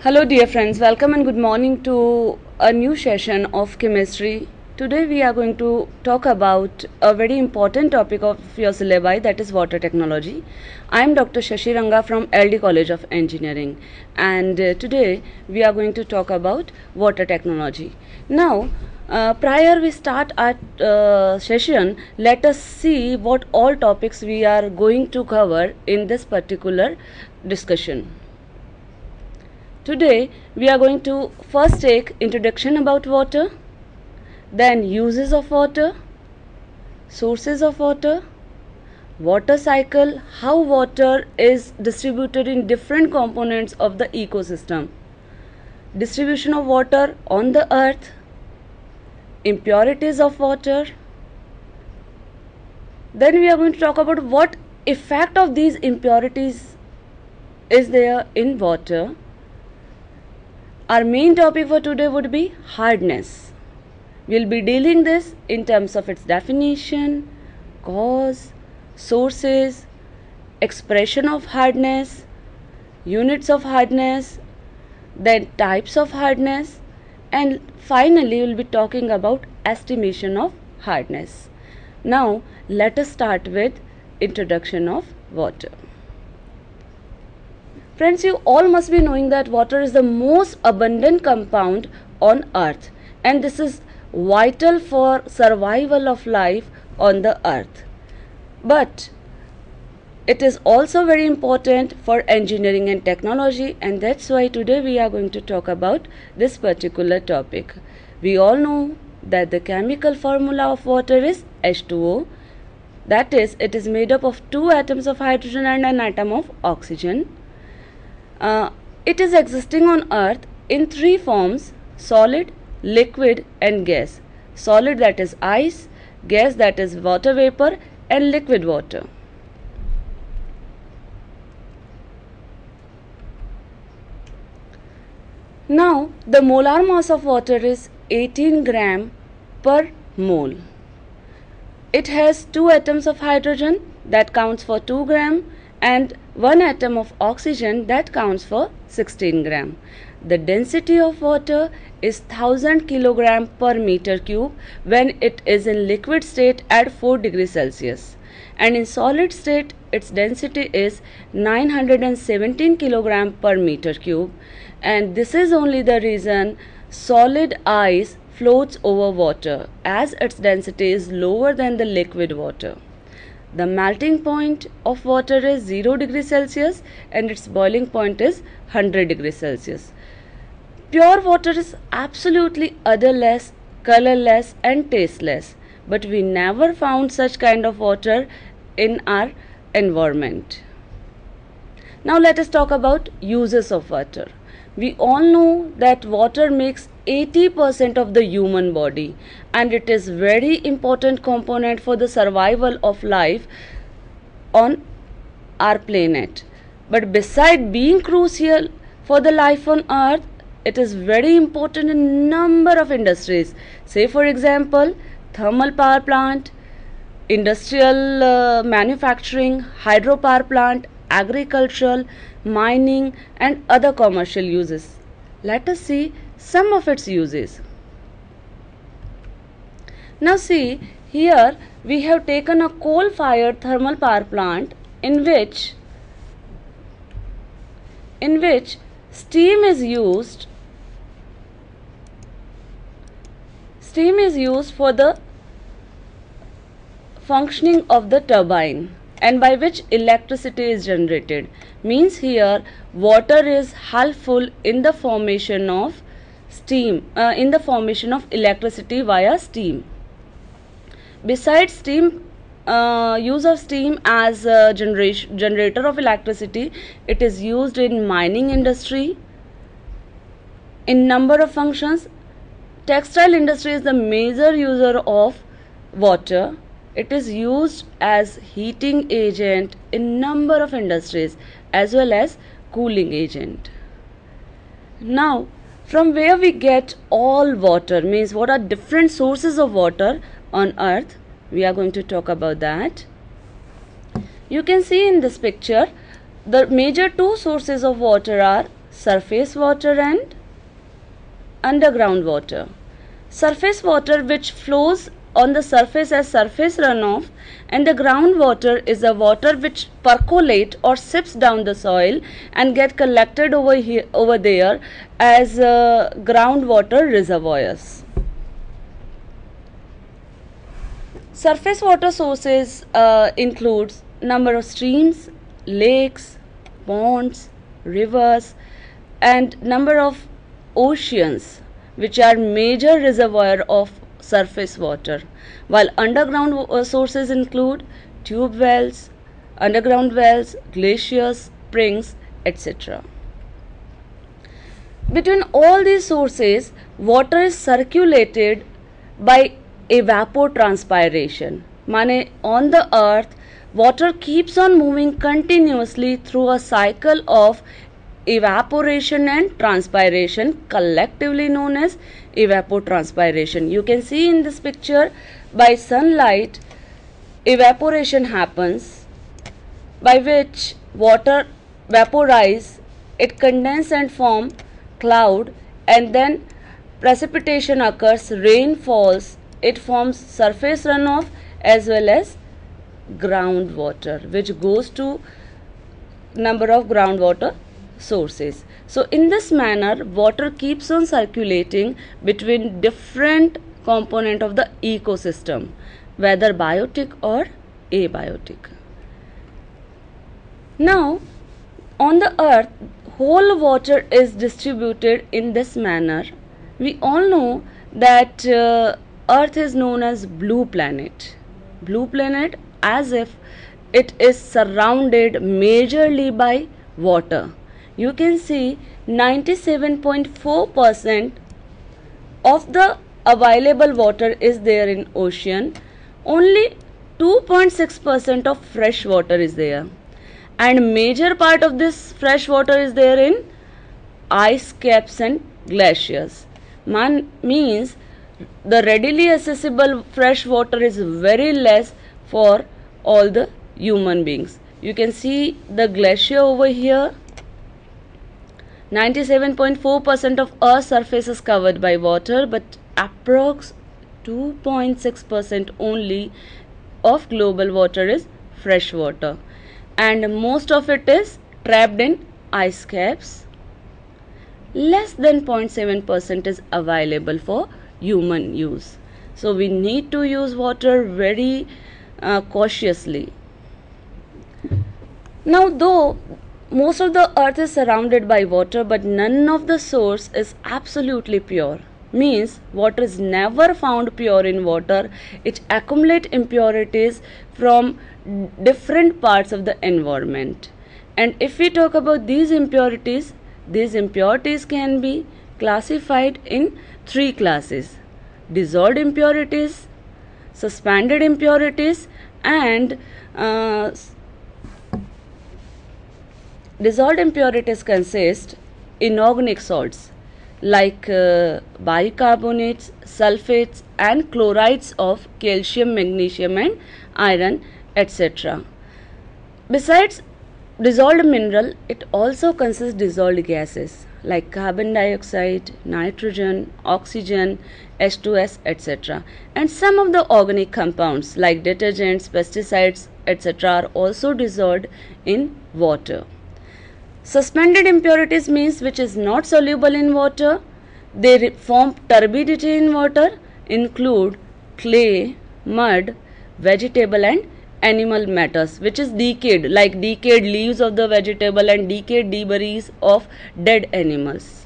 Hello dear friends, welcome and good morning to a new session of chemistry. Today we are going to talk about a very important topic of your syllabi, that is water technology. I am Dr. Shashi Ranga from LD College of Engineering, and today we are going to talk about water technology. Now prior we start our session, let us see what all topics we are going to cover in this particular discussion. Today we are going to first take introduction about water, then uses of water, sources of water, water cycle, how water is distributed in different components of the ecosystem, distribution of water on the earth, impurities of water. Then we are going to talk about what effect of these impurities is there in water. Our main topic for today would be hardness. We will be dealing this in terms of its definition, cause, sources, expression of hardness, units of hardness, then types of hardness, and finally we will be talking about estimation of hardness. Now let us start with introduction of water. Friends, you all must be knowing that water is the most abundant compound on earth, and this is vital for survival of life on the earth. But it is also very important for engineering and technology, and that's why today we are going to talk about this particular topic. We all know that the chemical formula of water is H2O. That is, it is made up of two atoms of hydrogen and an atom of oxygen. It is existing on earth in three forms: solid, liquid and gas. Solid, that is ice, gas, that is water vapor, and liquid water. Now the molar mass of water is 18 gram per mole. It has two atoms of hydrogen, that counts for 2 gram, and one atom of oxygen, that counts for 16 gram. The density of water is 1000 kilogram per meter cube when it is in liquid state at 4 degrees Celsius, and in solid state its density is 917 kilogram per meter cube, and this is only the reason solid ice floats over water, as its density is lower than the liquid water. The melting point of water is 0 degrees Celsius and its boiling point is 100 degrees Celsius. Pure water is absolutely odorless, colorless and tasteless, but we never found such kind of water in our environment. Now let us talk about uses of water. We all know that water makes 80% of the human body, and it is very important component for the survival of life on our planet. But beside being crucial for the life on earth, it is very important in number of industries. Say for example, thermal power plant, industrial manufacturing, hydropower plant, agricultural, mining and other commercial uses. Let us see some of its uses. Now see, here we have taken a coal-fired thermal power plant in which steam is used for the functioning of the turbine, and by which electricity is generated. Means here water is helpful in the formation of steam, in the formation of electricity via steam. Besides steam, use of steam as a generator of electricity, it is used in mining industry in number of functions. Textile industry is the major user of water. It is used as heating agent in number of industries as well as cooling agent. Now, from where we get all water, means what are different sources of water on earth, we are going to talk about that. You can see in this picture the major two sources of water are surface water and underground water. Surface water, which flows on the surface as surface runoff, and the groundwater is the water which percolate or sips down the soil and get collected over there as groundwater reservoirs. Surface water sources includes number of streams, lakes, ponds, rivers, and number of oceans, which are major reservoir of surface water, while underground sources include tube wells, underground wells, glaciers, springs, etc. Between all these sources, water is circulated by evapotranspiration. Mane, on the earth, water keeps on moving continuously through a cycle of evaporation and transpiration, collectively known as evapotranspiration. You can see in this picture, by sunlight, evaporation happens, by which water vaporize, it condense and form cloud, and then precipitation occurs, rain falls, it forms surface runoff as well as groundwater, which goes to number of groundwater sources. So in this manner, water keeps on circulating between different component of the ecosystem, whether biotic or abiotic. Now, on the earth, whole water is distributed in this manner. We all know that earth is known as blue planet. Blue planet, as if it is surrounded majorly by water. You can see 97.4% of the available water is there in ocean. Only 2.6% of fresh water is there, and major part of this fresh water is there in ice caps and glaciers. Means the readily accessible fresh water is very less for all the human beings. You can see the glacier over here. 97.4% of Earth's surface is covered by water, but approx 2.6% only of global water is fresh water, and most of it is trapped in ice caps. Less than 0.7% is available for human use. So we need to use water very cautiously. Now, though most of the earth is surrounded by water, but none of the source is absolutely pure. Means water is never found pure in water. It accumulates impurities from different parts of the environment. And if we talk about these impurities can be classified in three classes: dissolved impurities, suspended impurities, and dissolved impurities consist inorganic salts like bicarbonates, sulfates, and chlorides of calcium, magnesium, and iron, etc. Besides dissolved mineral, it also consists dissolved gases like carbon dioxide, nitrogen, oxygen, H2S, etc. And some of the organic compounds like detergents, pesticides, etc. are also dissolved in water. Suspended impurities means which is not soluble in water. They form turbidity in water, include clay, mud, vegetable and animal matters, which is decayed, like decayed leaves of the vegetable and decayed debris of dead animals.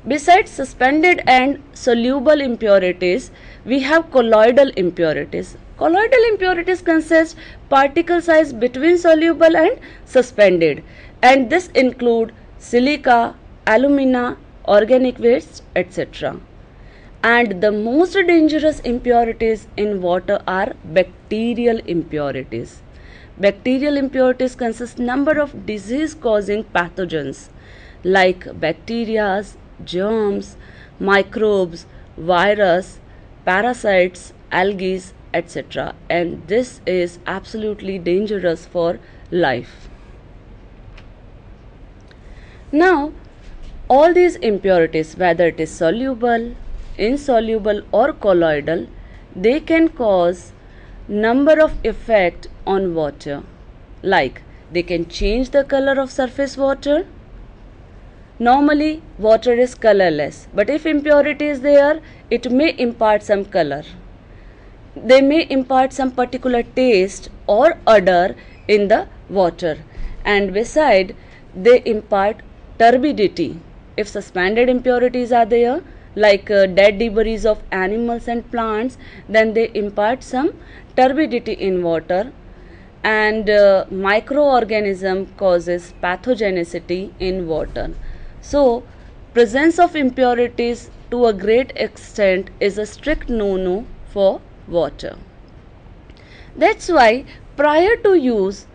Besides suspended and soluble impurities, we have colloidal impurities. Colloidal impurities consist particle size between soluble and suspended, and this include silica, alumina, organic waste, etc. And the most dangerous impurities in water are bacterial impurities. Bacterial impurities consist number of disease causing pathogens like bacteria, germs, microbes, virus, parasites, algae, etc. And this is absolutely dangerous for life. Now, all these impurities, whether it is soluble, insoluble or colloidal, they can cause number of effect on water. Like, they can change the color of surface water. Normally, water is colorless, but if impurity is there, it may impart some color. They may impart some particular taste or odor in the water, and beside, they impart turbidity. If suspended impurities are there, like dead debris of animals and plants, then they impart some turbidity in water, and microorganism causes pathogenicity in water. So, presence of impurities to a great extent is a strict no-no for water. That's why prior to use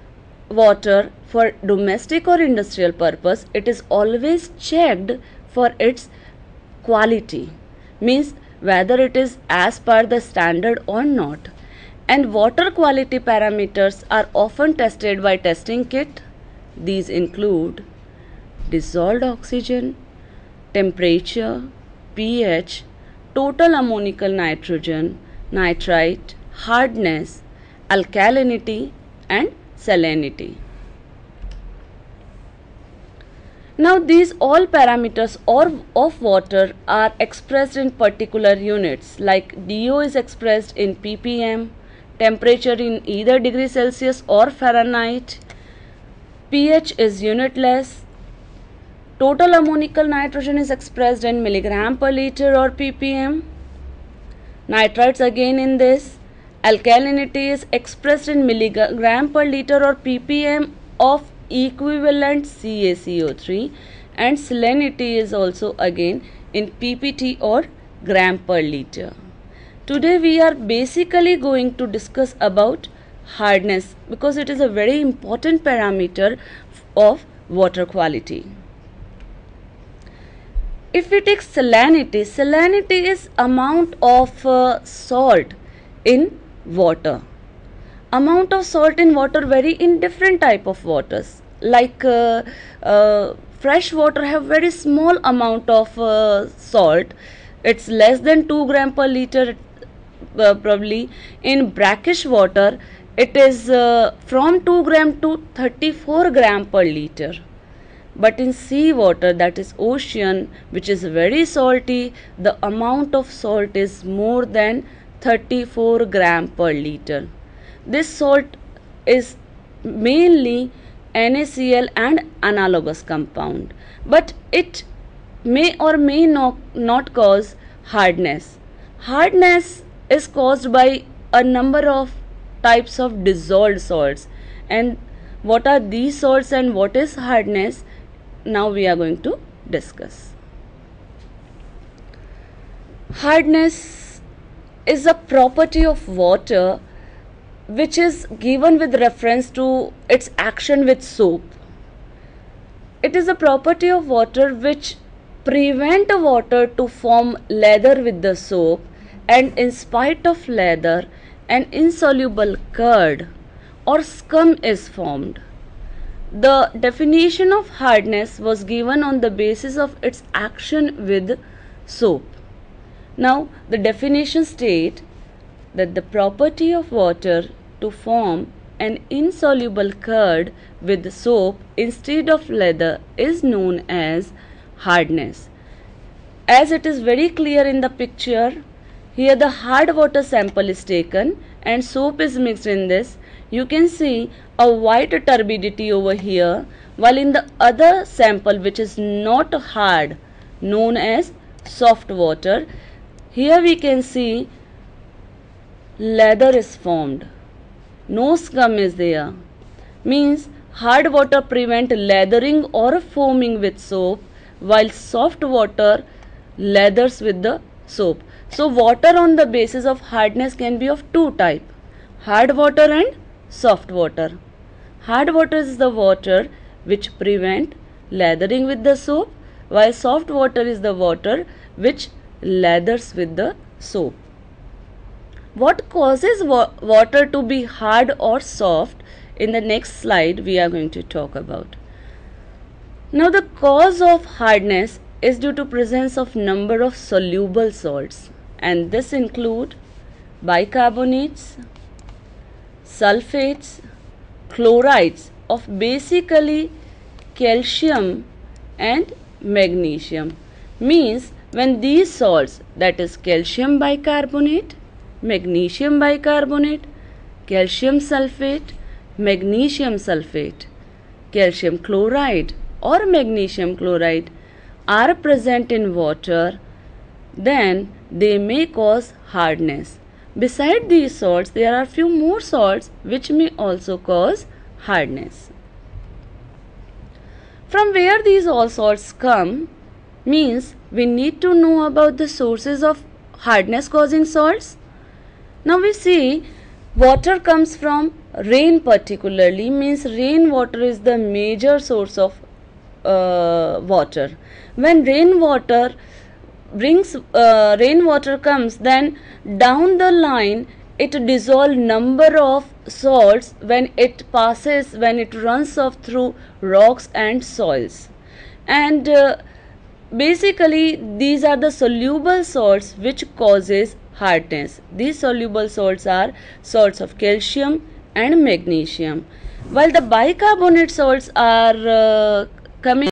water for domestic or industrial purpose, it is always checked for its quality, means whether it is as per the standard or not. And water quality parameters are often tested by testing kit. These include dissolved oxygen, temperature, pH, total ammonical nitrogen, nitrite, hardness, alkalinity and salinity. Now these all parameters of water are expressed in particular units, like DO is expressed in ppm, temperature in either degree Celsius or Fahrenheit, pH is unitless, total ammonical nitrogen is expressed in milligram per liter or ppm, nitrites again in this, alkalinity is expressed in milligram per liter or ppm of equivalent CaCO3, and salinity is also again in ppt or gram per liter. Today we are basically going to discuss about hardness, because it is a very important parameter of water quality. If we take salinity, salinity is amount of salt in water. Amount of salt in water vary in different type of waters. Like fresh water have very small amount of salt. It's less than 2 gram per liter probably. In brackish water, it is from 2 gram to 34 gram per liter. But in sea water, that is ocean, which is very salty, the amount of salt is more than 34 gram per liter. This salt is mainly NaCl and analogous compound, but it may or may not cause hardness. Hardness is caused by a number of types of dissolved salts. And what are these salts and what is hardness? Now we are going to discuss. Hardness is a property of water which is given with reference to its action with soap. It is a property of water which prevent water to form lather with the soap, and in spite of lather, an insoluble curd or scum is formed. The definition of hardness was given on the basis of its action with soap. Now, the definition states that the property of water to form an insoluble curd with soap instead of leather is known as hardness. As it is very clear in the picture, here the hard water sample is taken and soap is mixed in this. You can see a white turbidity over here, while in the other sample, which is not hard, known as soft water, here we can see lather is formed. No scum is there. Means hard water prevent lathering or foaming with soap, while soft water lathers with the soap. So water on the basis of hardness can be of two types, hard water and soft water. Hard water is the water which prevent lathering with the soap, while soft water is the water which lathers with the soap. What causes water to be hard or soft? In the next slide we are going to talk about. Now the cause of hardness is due to presence of number of soluble salts, and this include bicarbonates, sulfates, chlorides of basically calcium and magnesium. Means when these salts, that is calcium bicarbonate, magnesium bicarbonate, calcium sulfate, magnesium sulfate, calcium chloride or magnesium chloride are present in water, then they may cause hardness. Beside these salts, there are few more salts which may also cause hardness. From where these all salts come means we need to know about the sources of hardness causing salts. Now we see water comes from rain, particularly means rainwater is the major source of water. When rainwater comes, then down the line it dissolves number of salts when it runs off through rocks and soils, and basically these are the soluble salts which causes hardness. These soluble salts are salts of calcium and magnesium, while the bicarbonate salts are coming